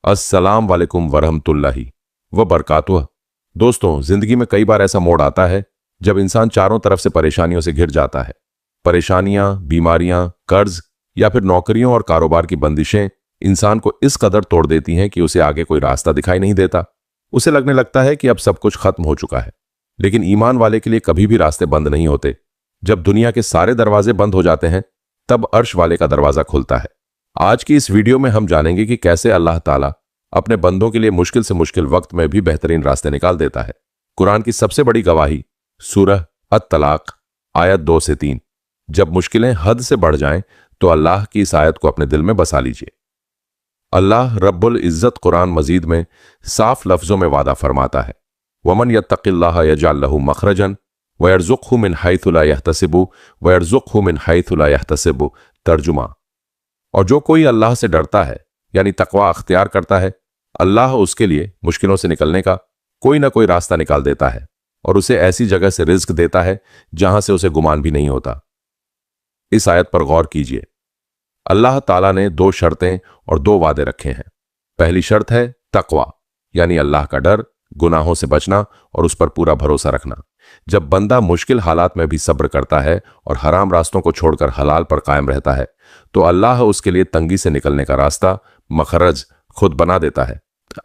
अस्सलाम वालेकुम वरहमतुल्लाहि व बरकातुह। दोस्तों, जिंदगी में कई बार ऐसा मोड़ आता है जब इंसान चारों तरफ से परेशानियों से घिर जाता है। परेशानियां, बीमारियां, कर्ज या फिर नौकरियों और कारोबार की बंदिशें इंसान को इस कदर तोड़ देती हैं कि उसे आगे कोई रास्ता दिखाई नहीं देता। उसे लगने लगता है कि अब सब कुछ खत्म हो चुका है। लेकिन ईमान वाले के लिए कभी भी रास्ते बंद नहीं होते। जब दुनिया के सारे दरवाजे बंद हो जाते हैं तब अर्श वाले का दरवाजा खुलता है। आज की इस वीडियो में हम जानेंगे कि कैसे अल्लाह ताला अपने बंदों के लिए मुश्किल से मुश्किल वक्त में भी बेहतरीन रास्ते निकाल देता है। कुरान की सबसे बड़ी गवाही सूरह अत-तलाक आयत 2 से 3। जब मुश्किलें हद से बढ़ जाएं तो अल्लाह की इस आयत को अपने दिल में बसा लीजिए। अल्लाह रब्बुल इज्जत कुरान मजीद में साफ लफ्जों में वादा फरमाता है, वमन यत्तकिल्लाह यजअल लहू मखरजन वयरज़ुक़हु मिन हैथु ला यहतसिबु वयरज़ुक़हु मिन हैथु ला यहतसिबु। तर्जुमा, और जो कोई अल्लाह से डरता है यानी तकवा अख्तियार करता है, अल्लाह उसके लिए मुश्किलों से निकलने का कोई ना कोई रास्ता निकाल देता है और उसे ऐसी जगह से रिज्क देता है जहां से उसे गुमान भी नहीं होता। इस आयत पर गौर कीजिए। अल्लाह ताला ने 2 शर्तें और 2 वादे रखे हैं। पहली शर्त है तकवा यानी अल्लाह का डर, गुनाहों से बचना और उस पर पूरा भरोसा रखना। जब बंदा मुश्किल हालात में भी सब्र करता है और हराम रास्तों को छोड़कर हलाल पर कायम रहता है तो अल्लाह उसके लिए तंगी से निकलने का रास्ता मखरज खुद बना देता है।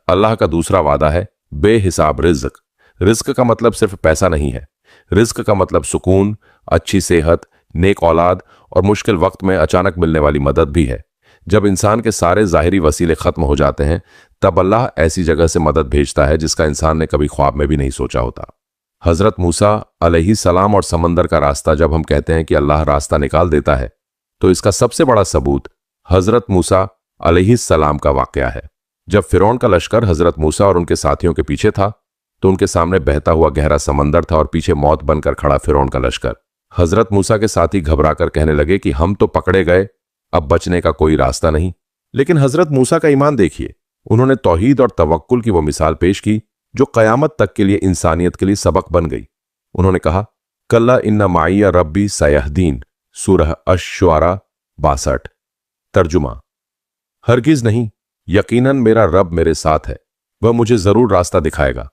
अल्लाह का दूसरा वादा है बेहिसाब रिज्क। रिज्क का मतलब सिर्फ पैसा नहीं है। रिज्क का मतलब सुकून, अच्छी सेहत, नेक औलाद और मुश्किल वक्त में अचानक मिलने वाली मदद भी है। जब इंसान के सारे जाहिरी वसीले खत्म हो जाते हैं तब अल्लाह ऐसी जगह से मदद भेजता है जिसका इंसान ने कभी ख्वाब में भी नहीं सोचा होता। हजरत मूसा अलैहिस्सलाम और समंदर का रास्ता, जब हम कहते हैं कि अल्लाह रास्ता निकाल देता है तो इसका सबसे बड़ा सबूत हजरत मूसा अलैहिस्सलाम का वाकया है। जब फिरौन का लश्कर हजरत मूसा और उनके साथियों के पीछे था तो उनके सामने बहता हुआ गहरा समंदर था और पीछे मौत बनकर खड़ा फिरौन का लश्कर। हजरत मूसा के साथी घबराकर कहने लगे कि हम तो पकड़े गए, अब बचने का कोई रास्ता नहीं। लेकिन हजरत मूसा का ईमान देखिए। उन्होंने तौहीद और तवक्कुल की वो मिसाल पेश की जो कयामत तक के लिए इंसानियत के लिए सबक बन गई। उन्होंने कहा, कल्ला इन्ना माइया रब्बी सयहदीन, सूरह अश-शुआरा 62। तर्जुमा, हरगिज नहीं, यकीनन मेरा रब मेरे साथ है, वह मुझे जरूर रास्ता दिखाएगा।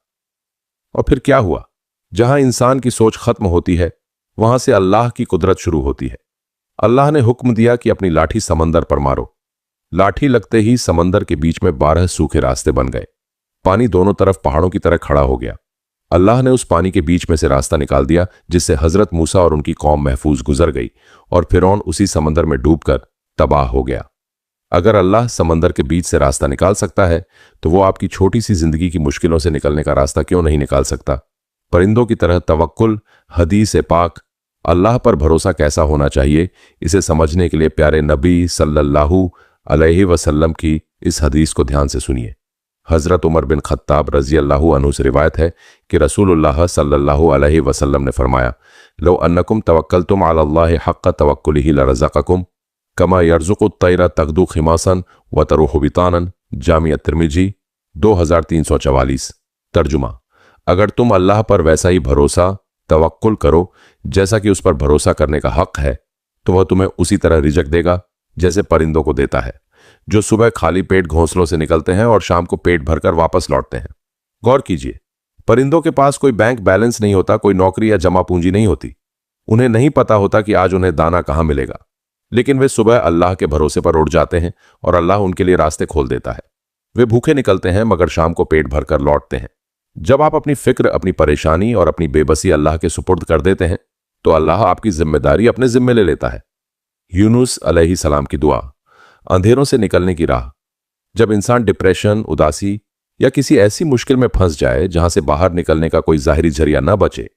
और फिर क्या हुआ? जहां इंसान की सोच खत्म होती है वहां से अल्लाह की कुदरत शुरू होती है। अल्लाह ने हुक्म दिया कि अपनी लाठी समंदर पर मारो। लाठी लगते ही समंदर के बीच में 12 सूखे रास्ते बन गए। पानी दोनों तरफ पहाड़ों की तरह खड़ा हो गया। अल्लाह ने उस पानी के बीच में से रास्ता निकाल दिया जिससे हजरत मूसा और उनकी कौम महफूज गुजर गई और फिरौन उसी समंदर में डूबकर तबाह हो गया। अगर अल्लाह समंदर के बीच से रास्ता निकाल सकता है तो वो आपकी छोटी सी जिंदगी की मुश्किलों से निकलने का रास्ता क्यों नहीं निकाल सकता? परिंदों की तरह तवक्कुल, हदीस पाक, अल्लाह पर भरोसा कैसा होना चाहिए, इसे समझने के लिए प्यारे नबी सल्लल्लाहु अलैहि वसल्लम की इस हदीस को ध्यान से सुनिए। हजरत उमर बिन खत्ताब रजी अल्लाहु अन्हु से रिवायत है कि रसूलुल्लाह सल्लल्लाहु अलैहि वसल्लम ने फरमाया, लो अन्नकुम तवक्कलतुम अलल्लाहि हक्क तवक्कुलिही लरज़क़कुम कमा यरज़ुक़ु तैरा तगदू खिमासन व तरूहु बितानन। जामिया तिर्मिजी 2344। तर्जुमा, अगर तुम अल्लाह पर वैसा ही भरोसा तवक्कुल करो जैसा कि उस पर भरोसा करने का हक है तो वह तुम्हें उसी तरह रिजक देगा जैसे परिंदों को देता है, जो सुबह खाली पेट घोंसलों से निकलते हैं और शाम को पेट भरकर वापस लौटते हैं। गौर कीजिए, परिंदों के पास कोई बैंक बैलेंस नहीं होता, कोई नौकरी या जमा पूंजी नहीं होती। उन्हें नहीं पता होता कि आज उन्हें दाना कहां मिलेगा, लेकिन वे सुबह अल्लाह के भरोसे पर उड़ जाते हैं और अल्लाह उनके लिए रास्ते खोल देता है। वे भूखे निकलते हैं मगर शाम को पेट भरकर लौटते हैं। जब आप अपनी फिक्र, अपनी परेशानी और अपनी बेबसी अल्लाह के सुपुर्द कर देते हैं तो अल्लाह आपकी जिम्मेदारी अपने जिम्मे ले लेता है। यूनुस अलैहिस्सलाम की दुआ, अंधेरों से निकलने की राह। जब इंसान डिप्रेशन, उदासी या किसी ऐसी मुश्किल में फंस जाए जहां से बाहर निकलने का कोई जाहिरी जरिया न बचे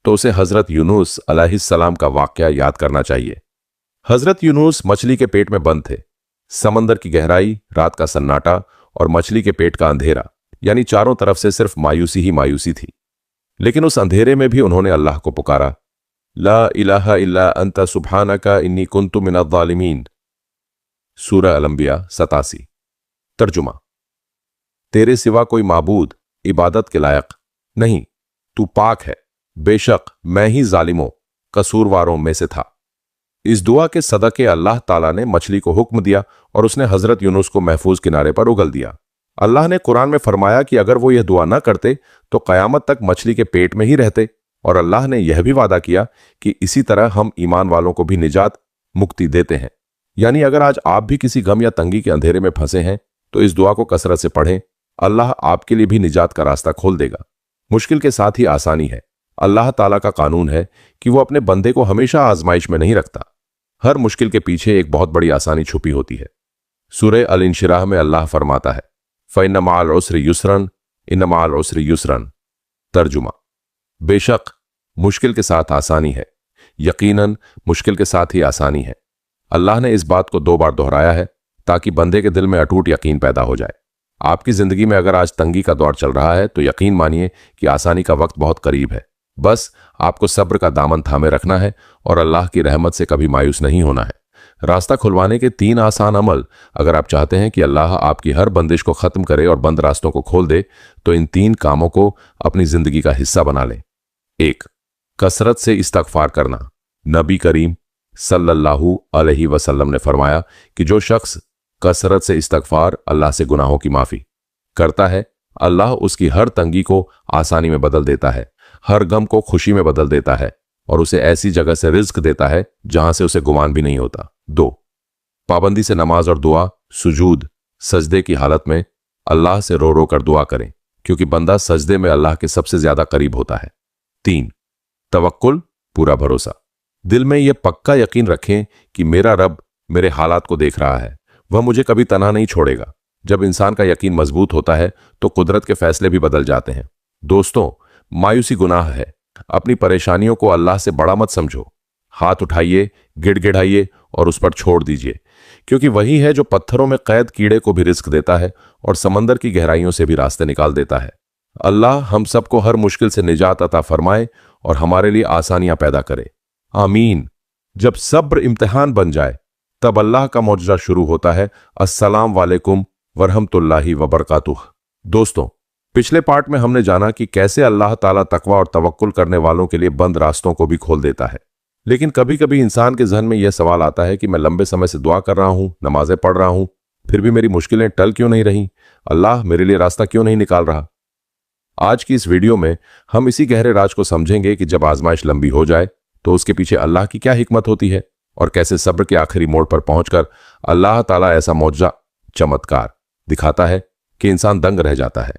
तो उसे हजरत यूनुस अलैहिस्सलाम का वाकया याद करना चाहिए। हजरत यूनुस मछली के पेट में बंद थे। समंदर की गहराई, रात का सन्नाटा और मछली के पेट का अंधेरा, यानी चारों तरफ से सिर्फ मायूसी ही मायूसी थी। लेकिन उस अंधेरे में भी उन्होंने अल्लाह को पुकारा, ला इलाहा इल्ला अंता सुब्हानका इन्नी कुन्तु मिनज़्ज़ालिमीन। सूरह अल-अंबिया 87। तर्जुमा, तेरे सिवा कोई माबूद इबादत के लायक नहीं, तू पाक है, बेशक मैं ही जालिमों कसूरवारों में से था। इस दुआ के सदके अल्लाह ताला ने मछली को हुक्म दिया और उसने हजरत यूनुस को महफूज किनारे पर उगल दिया। अल्लाह ने कुरान में फरमाया कि अगर वो यह दुआ न करते तो कयामत तक मछली के पेट में ही रहते, और अल्लाह ने यह भी वादा किया कि इसी तरह हम ईमान वालों को भी निजात मुक्ति देते हैं। यानी अगर आज आप भी किसी गम या तंगी के अंधेरे में फंसे हैं तो इस दुआ को कसरत से पढ़ें, अल्लाह आपके लिए भी निजात का रास्ता खोल देगा। मुश्किल के साथ ही आसानी है। अल्लाह ताला का कानून है कि वो अपने बंदे को हमेशा आजमाइश में नहीं रखता। हर मुश्किल के पीछे एक बहुत बड़ी आसानी छुपी होती है। सूरह अल इंशिराह में अल्लाह फरमाता है, फ़इन्न मअल उसरि युस्रन इन्न मअल उसरि युस्रन। तर्जुमा, बेशक मुश्किल के साथ आसानी है, यकीनन मुश्किल के साथ ही आसानी है। अल्लाह ने इस बात को 2 बार दोहराया है ताकि बंदे के दिल में अटूट यकीन पैदा हो जाए। आपकी जिंदगी में अगर आज तंगी का दौर चल रहा है तो यकीन मानिए कि आसानी का वक्त बहुत करीब है। बस आपको सब्र का दामन थामे रखना है और अल्लाह की रहमत से कभी मायूस नहीं होना है। रास्ता खुलवाने के 3 आसान अमल, अगर आप चाहते हैं कि अल्लाह आपकी हर बंदिश को खत्म करे और बंद रास्तों को खोल दे, तो इन 3 कामों को अपनी जिंदगी का हिस्सा बना लें। 1. कसरत से इस्तगफार करना। नबी करीम सल्लल्लाहु अलैहि वसल्लम ने फरमाया कि जो शख्स कसरत से इस्तगफार, अल्लाह से गुनाहों की माफी करता है, अल्लाह उसकी हर तंगी को आसानी में बदल देता है, हर गम को खुशी में बदल देता है और उसे ऐसी जगह से रिज्क देता है जहां से उसे गुमान भी नहीं होता। 2. पाबंदी से नमाज और दुआ, सुजूद, सजदे की हालत में अल्लाह से रो रो कर दुआ करें, क्योंकि बंदा सजदे में अल्लाह के सबसे ज्यादा करीब होता है। 3. तवक्कुल, पूरा भरोसा। दिल में यह पक्का यकीन रखें कि मेरा रब मेरे हालात को देख रहा है, वह मुझे कभी तनहा नहीं छोड़ेगा। जब इंसान का यकीन मजबूत होता है तो कुदरत के फैसले भी बदल जाते हैं। दोस्तों, मायूसी गुनाह है। अपनी परेशानियों को अल्लाह से बड़ा मत समझो। हाथ उठाइए, गिड़गिड़ाइए और उस पर छोड़ दीजिए, क्योंकि वही है जो पत्थरों में कैद कीड़े को भी रिस्क देता है और समंदर की गहराइयों से भी रास्ते निकाल देता है। अल्लाह हम सबको हर मुश्किल से निजात अता फरमाए और हमारे लिए आसानियां पैदा करे। आमीन। जब सब्र इम्तिहान बन जाए तब अल्लाह का मौजज़ा शुरू होता है। अस्सलाम वालेकुम वरहमतुल्लाहि वबरकातुह। दोस्तों, पिछले पार्ट में हमने जाना कि कैसे अल्लाह ताला तकवा और तवक्कुल करने वालों के लिए बंद रास्तों को भी खोल देता है। लेकिन कभी कभी इंसान के जहन में यह सवाल आता है कि मैं लंबे समय से दुआ कर रहा हूं, नमाजें पढ़ रहा हूं, फिर भी मेरी मुश्किलें टल क्यों नहीं रही? अल्लाह मेरे लिए रास्ता क्यों नहीं निकाल रहा? आज की इस वीडियो में हम इसी गहरे राज को समझेंगे कि जब आजमाइश लंबी हो जाए तो उसके पीछे अल्लाह की क्या हिकमत होती है और कैसे सब्र के आखिरी मोड़ पर पहुंचकर अल्लाह ताला ऐसा मौजज़ा, चमत्कार दिखाता है कि इंसान दंग रह जाता है।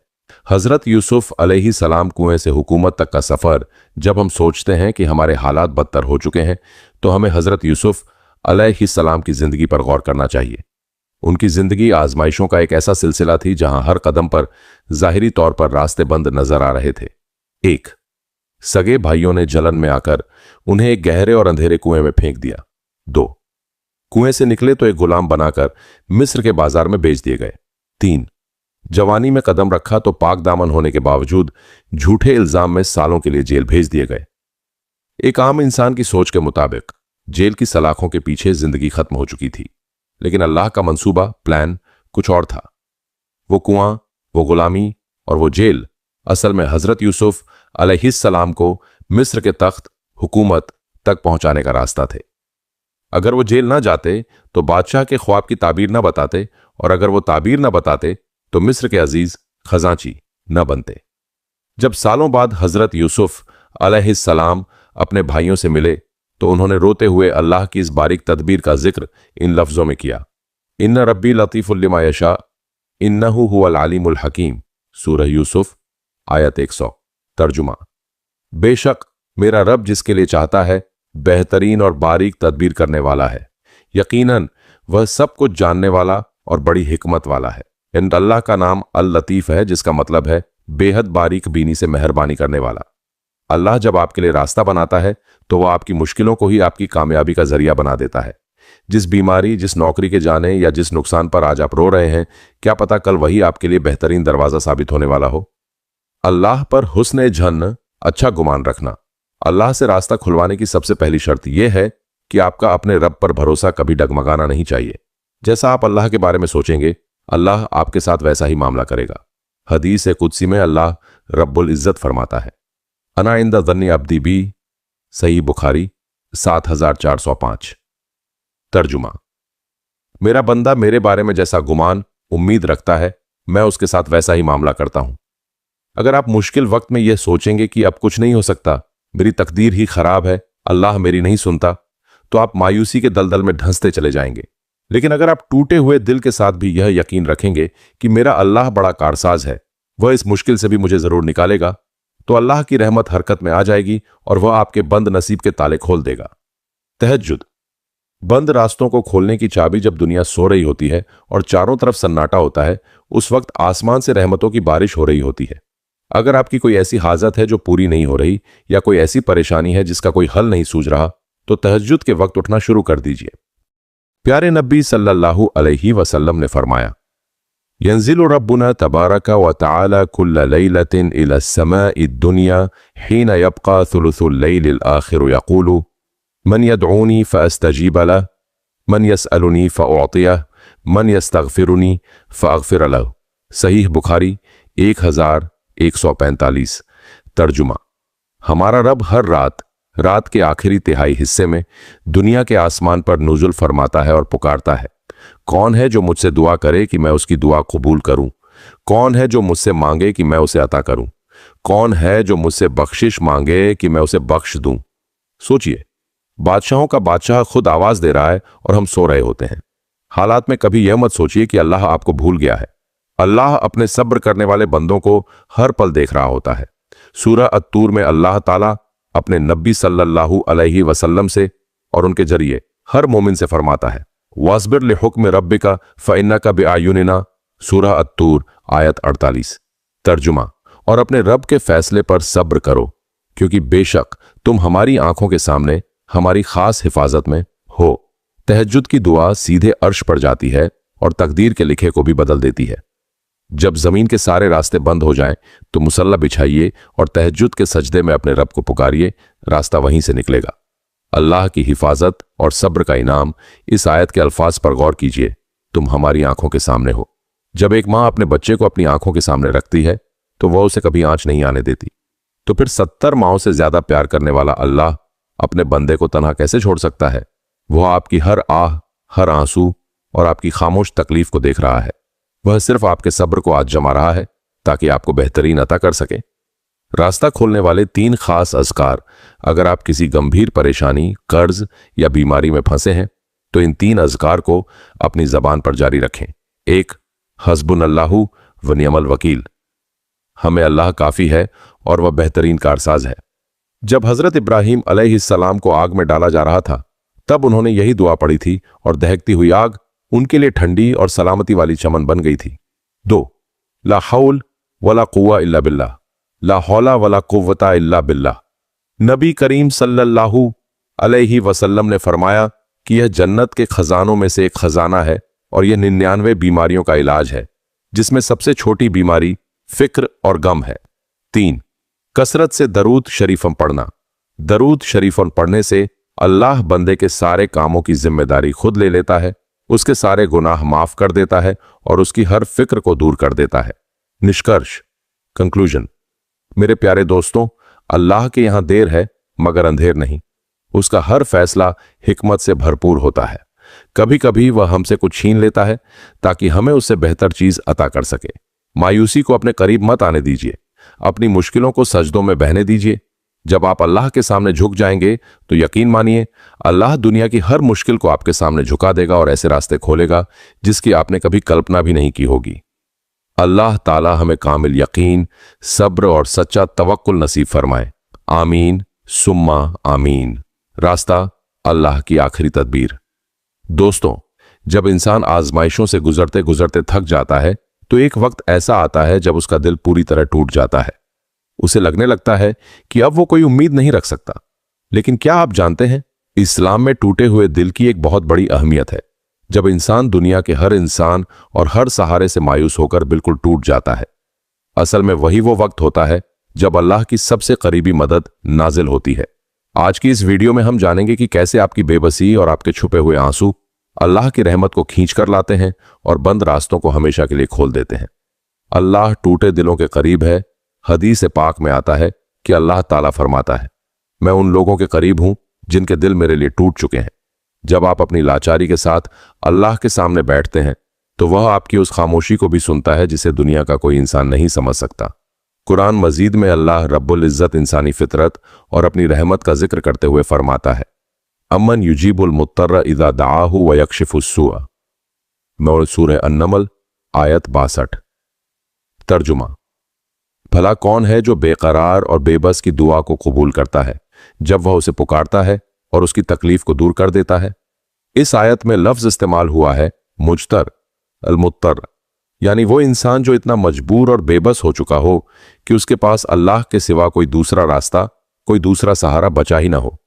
हजरत यूसुफ अलैहि सलाम कुएं से हुकूमत तक का सफर। जब हम सोचते हैं कि हमारे हालात बदतर हो चुके हैं तो हमें हजरत यूसुफ अलैहि सलाम की जिंदगी पर गौर करना चाहिए। उनकी जिंदगी आजमाइशों का एक ऐसा सिलसिला थी जहां हर कदम पर जाहिरी तौर पर रास्ते बंद नजर आ रहे थे। 1. सगे भाइयों ने जलन में आकर उन्हें एक गहरे और अंधेरे कुएं में फेंक दिया। 2. कुएं से निकले तो एक गुलाम बनाकर मिस्र के बाजार में बेच दिए गए। 3. जवानी में कदम रखा तो पाक दामन होने के बावजूद झूठे इल्जाम में सालों के लिए जेल भेज दिए गए। एक आम इंसान की सोच के मुताबिक जेल की सलाखों के पीछे जिंदगी खत्म हो चुकी थी, लेकिन अल्लाह का मंसूबा, प्लान कुछ और था। वो कुआं, वो गुलामी और वो जेल असल में हजरत यूसुफ अलैहिस्सलाम को मिस्र के तख्त, हुकूमत तक पहुंचाने का रास्ता थे। अगर वो जेल ना जाते तो बादशाह के ख्वाब की ताबीर ना बताते, और अगर वो ताबीर ना बताते तो मिस्र के अजीज खजांची न बनते। जब सालों बाद हजरत यूसुफ अलैहिस्सलाम अपने भाइयों से मिले तो उन्होंने रोते हुए अल्लाह की इस बारीक तदबीर का जिक्र इन लफ्जों में किया, इन्ना रब्बी लतीफुल लिमा यशा इन्नहु हुवल अलीमुल हकीम। सूरह यूसुफ आयत 100। तर्जुमा, बेशक मेरा रब जिसके लिए चाहता है बेहतरीन और बारीक तदबीर करने वाला है, यकीनन वह सब कुछ जानने वाला और बड़ी हिकमत वाला है। इन अल्लाह का नाम अल लतीफ है, जिसका मतलब है बेहद बारीक बीनी से मेहरबानी करने वाला। अल्लाह जब आपके लिए रास्ता बनाता है तो वह आपकी मुश्किलों को ही आपकी कामयाबी का जरिया बना देता है। जिस बीमारी, जिस नौकरी के जाने या जिस नुकसान पर आज आप रो रहे हैं, क्या पता कल वही आपके लिए बेहतरीन दरवाजा साबित होने वाला हो। अल्लाह पर हुस्न झन्न, अच्छा गुमान रखना। अल्लाह से रास्ता खुलवाने की सबसे पहली शर्त यह है कि आपका अपने रब पर भरोसा कभी डगमगाना नहीं चाहिए। जैसा आप अल्लाह के बारे में सोचेंगे, अल्लाह आपके साथ वैसा ही मामला करेगा। हदीस कुदसी में अल्लाह रब्बुल इज्जत फरमाता है, अना इंदा ज़न्नी अब्दी बी। सही बुखारी 7405। तर्जुमा, मेरा बंदा मेरे बारे में जैसा गुमान, उम्मीद रखता है, मैं उसके साथ वैसा ही मामला करता हूं। अगर आप मुश्किल वक्त में यह सोचेंगे कि अब कुछ नहीं हो सकता, मेरी तकदीर ही खराब है, अल्लाह मेरी नहीं सुनता, तो आप मायूसी के दलदल में धंसते चले जाएंगे। लेकिन अगर आप टूटे हुए दिल के साथ भी यह यकीन रखेंगे कि मेरा अल्लाह बड़ा कारसाज है, वह इस मुश्किल से भी मुझे जरूर निकालेगा, तो अल्लाह की रहमत हरकत में आ जाएगी और वह आपके बंद नसीब के ताले खोल देगा। तहज्जुद। बंद रास्तों को खोलने की चाबी जब दुनिया सो रही होती है और चारों तरफ सन्नाटा होता है, उस वक्त आसमान से रहमतों की बारिश हो रही होती है। अगर आपकी कोई ऐसी हाजत है जो पूरी नहीं हो रही, या कोई ऐसी परेशानी है जिसका कोई हल नहीं सूझ रहा, तो तहज्जुद के वक्त उठना शुरू कर दीजिए। प्यारे नबी सल्लल्लाहु अलैहि वसल्लम ने फरमाया, यंजिलु रब्बुना तबारका व तआला कुल्ल लैलतिन इला समाई दुनिया हीन यब्का थुलुथुल लैलिल आखिर यक़ूलु मन यदऊनी फअस्तजीब लह मन यसअलुनी फअअतियह मन यस्तगफिरुनी फअगफिर लह। सहीह बुखारी 1145। तर्जुमा। हमारा रब हर रात के आखिरी तिहाई हिस्से में दुनिया के आसमान पर नुज़ुल फरमाता है और पुकारता है, कौन है जो मुझसे दुआ करे कि मैं उसकी दुआ कबूल करूं? कौन है जो मुझसे मांगे कि मैं उसे अता करूं? कौन है जो मुझसे बख्शिश मांगे कि मैं उसे बख्श दूं? सोचिए, बादशाहों का बादशाह खुद आवाज दे रहा है और हम सो रहे होते हैं। हालात में कभी यह मत सोचिए कि अल्लाह आपको भूल गया है। अल्लाह अपने सब्र करने वाले बंदों को हर पल देख रहा होता है। सूरह अत-तूर में अल्लाह ताला अपने नबी सल्लल्लाहु अलैहि वसल्लम से और उनके जरिए हर मोमिन से फरमाता है, वास्बिर लिहुक्म रब्बिका फइन्नका बिअयुनिना। सूरह अत-तूर आयत 48। तर्जुमा। और अपने रब के फैसले पर सब्र करो, क्योंकि बेशक तुम हमारी आंखों के सामने हमारी खास हिफाजत में हो। तहज्जुद की दुआ सीधे अर्श पर जाती है और तकदीर के लिखे को भी बदल देती है। जब जमीन के सारे रास्ते बंद हो जाएं, तो मुसल्ला बिछाइए और तहज्जुद के सजदे में अपने रब को पुकारिए, रास्ता वहीं से निकलेगा। अल्लाह की हिफाजत और सब्र का इनाम। इस आयत के अल्फाज पर गौर कीजिए, तुम हमारी आंखों के सामने हो। जब एक मां अपने बच्चे को अपनी आंखों के सामने रखती है, तो वह उसे कभी आंच नहीं आने देती। तो फिर 70 माओं से ज्यादा प्यार करने वाला अल्लाह अपने बंदे को तन्हा कैसे छोड़ सकता है? वह आपकी हर आह, हर आंसू और आपकी खामोश तकलीफ को देख रहा है। वह सिर्फ आपके सब्र को आज जमा रहा है ताकि आपको बेहतरीन अता कर सके। रास्ता खोलने वाले 3 खास अज़कार। अगर आप किसी गंभीर परेशानी, कर्ज या बीमारी में फंसे हैं, तो इन 3 अज़कार को अपनी जबान पर जारी रखें। 1. हस्बुनल्लाहु व निअमल वकील। हमें अल्लाह काफी है और वह बेहतरीन कारसाज है। जब हजरत इब्राहीम अलैहिस्सलाम को आग में डाला जा रहा था, तब उन्होंने यही दुआ पढ़ी थी और दहकती हुई आग उनके लिए ठंडी और सलामती वाली चमन बन गई थी। 2. ला हौल वला कुव्वा इल्ला बिल्लाह। ला हौला वला कुव्वता इल्ला बिल्लाह। नबी करीम सल्लल्लाहु अलैहि वसल्लम ने फरमाया कि यह जन्नत के खजानों में से एक खजाना है और यह 99 बीमारियों का इलाज है, जिसमें सबसे छोटी बीमारी फिक्र और गम है। 3. कसरत से दरूद शरीफम पढ़ना। दरूद शरीफम पढ़ने से अल्लाह बंदे के सारे कामों की जिम्मेदारी खुद ले लेता है, उसके सारे गुनाह माफ कर देता है और उसकी हर फिक्र को दूर कर देता है। निष्कर्ष, कंक्लूजन। मेरे प्यारे दोस्तों, अल्लाह के यहां देर है मगर अंधेर नहीं। उसका हर फैसला हिकमत से भरपूर होता है। कभी कभी वह हमसे कुछ छीन लेता है ताकि हमें उससे बेहतर चीज अता कर सके। मायूसी को अपने करीब मत आने दीजिए। अपनी मुश्किलों को सजदों में बहने दीजिए। जब आप अल्लाह के सामने झुक जाएंगे, तो यकीन मानिए अल्लाह दुनिया की हर मुश्किल को आपके सामने झुका देगा और ऐसे रास्ते खोलेगा जिसकी आपने कभी कल्पना भी नहीं की होगी। अल्लाह ताला हमें कामिल यकीन, सब्र और सच्चा तवक्कुल नसीब फरमाए। आमीन सुम्मा आमीन। रास्ता अल्लाह की आखिरी तदबीर। दोस्तों, जब इंसान आजमाइशों से गुजरते गुजरते थक जाता है, तो एक वक्त ऐसा आता है जब उसका दिल पूरी तरह टूट जाता है। उसे लगने लगता है कि अब वो कोई उम्मीद नहीं रख सकता। लेकिन क्या आप जानते हैं, इस्लाम में टूटे हुए दिल की एक बहुत बड़ी अहमियत है। जब इंसान दुनिया के हर इंसान और हर सहारे से मायूस होकर बिल्कुल टूट जाता है, असल में वही वो वक्त होता है जब अल्लाह की सबसे करीबी मदद नाजिल होती है। आज की इस वीडियो में हम जानेंगे कि कैसे आपकी बेबसी और आपके छुपे हुए आंसू अल्लाह की रहमत को खींच कर लाते हैं और बंद रास्तों को हमेशा के लिए खोल देते हैं। अल्लाह टूटे दिलों के करीब है। हदीस पाक में आता है कि अल्लाह ताला फरमाता है, मैं उन लोगों के करीब हूं जिनके दिल मेरे लिए टूट चुके हैं। जब आप अपनी लाचारी के साथ अल्लाह के सामने बैठते हैं, तो वह आपकी उस खामोशी को भी सुनता है जिसे दुनिया का कोई इंसान नहीं समझ सकता। कुरान मजीद में अल्लाह रब्बुल इज़्ज़त इंसानी फितरत और अपनी रहमत का जिक्र करते हुए फरमाता है, अमन युजीबुल मुत्तर्र इज़ा दआहु व यक्शिफुस्सूअ। सूरह अन्नमल आयत 62। तर्जुमा। भला कौन है जो बेकरार और बेबस की दुआ को कबूल करता है जब वह उसे पुकारता है और उसकी तकलीफ को दूर कर देता है। इस आयत में लफ्ज इस्तेमाल हुआ है मुज्तर, अलमुत्तर, यानी वो इंसान जो इतना मजबूर और बेबस हो चुका हो कि उसके पास अल्लाह के सिवा कोई दूसरा रास्ता, कोई दूसरा सहारा बचा ही ना हो।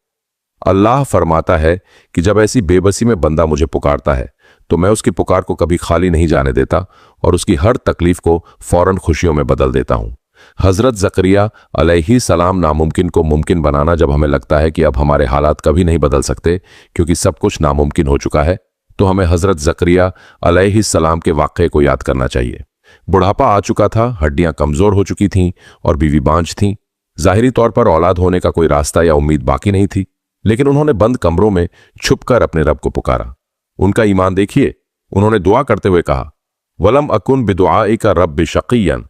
अल्लाह फरमाता है कि जब ऐसी बेबसी में बंदा मुझे पुकारता है तो मैं उसकी पुकार को कभी खाली नहीं जाने देता और उसकी हर तकलीफ को फौरन खुशियों में बदल देता हूं। हजरत ज़करिया अलैहि सलाम नामुमकिन को मुमकिन बनाना, जब हमें लगता है कि अब हमारे हालात कभी नहीं बदल सकते क्योंकि सब कुछ नामुमकिन हो चुका है, तो हमें हजरत ज़करिया अलैहि सलाम के वाक़े को याद करना चाहिए। बुढ़ापा आ चुका था, हड्डियां कमजोर हो चुकी थीं और बीवी बांझ थीं। जाहिरी तौर पर औलाद होने का कोई रास्ता या उम्मीद बाकी नहीं थी, लेकिन उन्होंने बंद कमरों में छुपकर अपने रब को पुकारा। उनका ईमान देखिए, उन्होंने दुआ करते हुए कहा, वलम अकुन बिदुआइका रब्बि शक़िय्यन,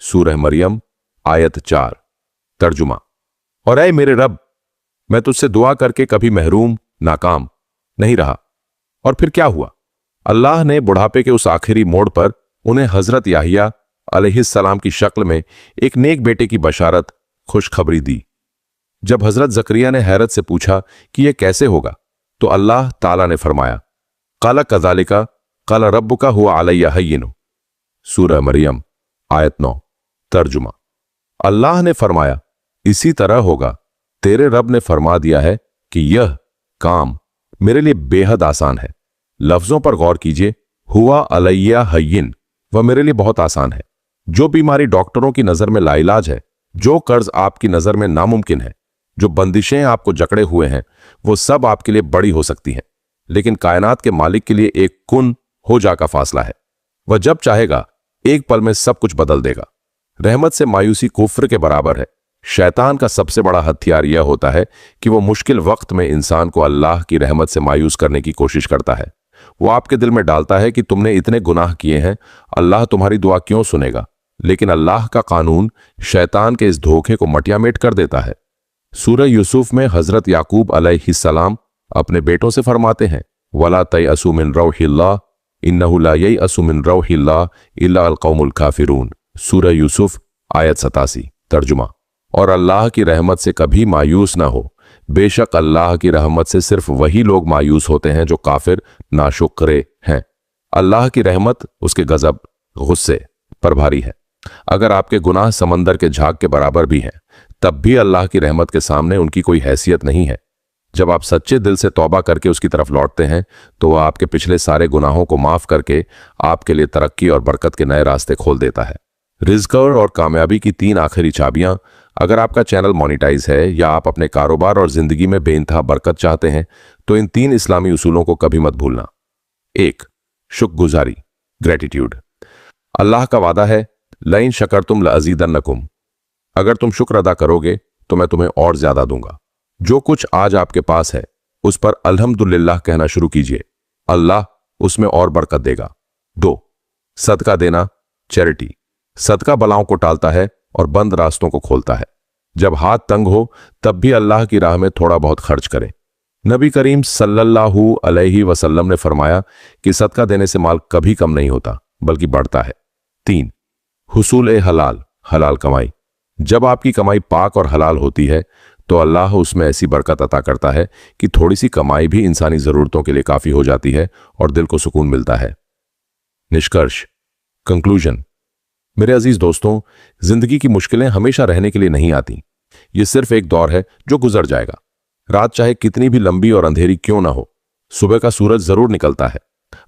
सूरह मरियम आयत 4। तर्जुमा। और ऐ मेरे रब, मैं तुझसे दुआ करके कभी महरूम, नाकाम नहीं रहा। और फिर क्या हुआ? अल्लाह ने बुढ़ापे के उस आखिरी मोड़ पर उन्हें हजरत याहिया अलैहिस्सलाम की शक्ल में एक नेक बेटे की बशारत, खुशखबरी दी। जब हजरत ज़करिया ने हैरत से पूछा कि यह कैसे होगा, तो अल्लाह ताला ने फरमाया, क़ाला कज़ालिका क़ाला रब्बुका हुवा अलैया हय्यिन, सूरह मरियम आयत 9। तर्जुमा। अल्लाह ने फरमाया, इसी तरह होगा। तेरे रब ने फरमा दिया है कि यह काम मेरे लिए बेहद आसान है। लफ्जों पर गौर कीजिए, हुआ अलैया हय्यिन, वह मेरे लिए बहुत आसान है। जो बीमारी डॉक्टरों की नजर में लाइलाज है, जो कर्ज आपकी नजर में नामुमकिन है, जो बंदिशें आपको जकड़े हुए हैं, वो सब आपके लिए बड़ी हो सकती हैं, लेकिन कायनात के मालिक के लिए एक कुन हो जा का फासला है। वह जब चाहेगा एक पल में सब कुछ बदल देगा। रहमत से मायूसी कुफ्र के बराबर है। शैतान का सबसे बड़ा हथियार यह होता है कि वो मुश्किल वक्त में इंसान को अल्लाह की रहमत से मायूस करने की कोशिश करता है। वो आपके दिल में डालता है कि तुमने इतने गुनाह किए हैं, अल्लाह तुम्हारी दुआ क्यों सुनेगा। लेकिन अल्लाह का कानून शैतान के इस धोखे को मटियामेट कर देता है। सूरह यूसुफ में हजरत याकूब अलैहिस्सलाम अपने बेटों से फरमाते हैं, वला तयअसू मिन रौहिल्लाह इन्नहु ला ययअसू मिन रौहिल्लाह इल्ला अल कौमुल काफिरून, सूरह यूसुफ आयत 87। तर्जुमा। और अल्लाह की रहमत से कभी मायूस ना हो। बेशक अल्लाह की रहमत से सिर्फ वही लोग मायूस होते हैं जो काफिर, नाशुक्रे हैं। अल्लाह की रहमत उसके गजब, गुस्से पर भारी है। अगर आपके गुनाह समंदर के झाग के बराबर भी हैं, तब भी अल्लाह की रहमत के सामने उनकी कोई हैसियत नहीं है। जब आप सच्चे दिल से तौबा करके उसकी तरफ लौटते हैं, तो वह आपके पिछले सारे गुनाहों को माफ करके आपके लिए तरक्की और बरकत के नए रास्ते खोल देता है। रिज़्क़ और कामयाबी की 3 आखिरी चाबियां। अगर आपका चैनल मोनेटाइज है या आप अपने कारोबार और जिंदगी में बेइंतहा बरकत चाहते हैं, तो इन 3 इस्लामी उसूलों को कभी मत भूलना। 1. शुक्रगुजारी, ग्रेटिट्यूड। अल्लाह का वादा है, लइन शकरतुम लअज़ीदन्नकुम, अगर तुम शुक्र अदा करोगे तो मैं तुम्हें और ज्यादा दूंगा। जो कुछ आज आपके पास है उस पर अल्हम्दुलिल्लाह कहना शुरू कीजिए, अल्लाह उसमें और बरकत देगा। 2. सदका देना, चैरिटी। सदका बलाओं को टालता है और बंद रास्तों को खोलता है। जब हाथ तंग हो तब भी अल्लाह की राह में थोड़ा बहुत खर्च करें। नबी करीम सल्लल्लाहु अलैहि वसल्लम ने फरमाया कि सदका देने से माल कभी कम नहीं होता बल्कि बढ़ता है। 3. हुसूल हलाल, हलाल कमाई। जब आपकी कमाई पाक और हलाल होती है तो अल्लाह उसमें ऐसी बरकत अता करता है कि थोड़ी सी कमाई भी इंसानी जरूरतों के लिए काफी हो जाती है और दिल को सुकून मिलता है। निष्कर्ष, कंक्लूजन। मेरे अजीज दोस्तों, जिंदगी की मुश्किलें हमेशा रहने के लिए नहीं आती। ये सिर्फ एक दौर है जो गुजर जाएगा। रात चाहे कितनी भी लंबी और अंधेरी क्यों ना हो, सुबह का सूरज जरूर निकलता है।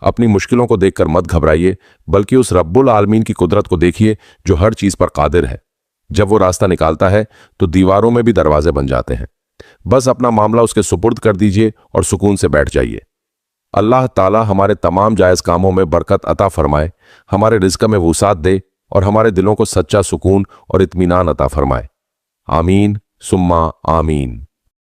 अपनी मुश्किलों को देखकर मत घबराइए, बल्कि उस रब्बुल आलमीन की कुदरत को देखिए जो हर चीज पर कादिर है। जब वो रास्ता निकालता है तो दीवारों में भी दरवाजे बन जाते हैं। बस अपना मामला उसके सुपुर्द कर दीजिए और सुकून से बैठ जाइए। अल्लाह ताला हमारे तमाम जायज कामों में बरकत अता फरमाए, हमारे रिज़्क़ में वुसात दे और हमारे दिलों को सच्चा सुकून और इत्मीनान अता फरमाए। आमीन सुम्मा आमीन।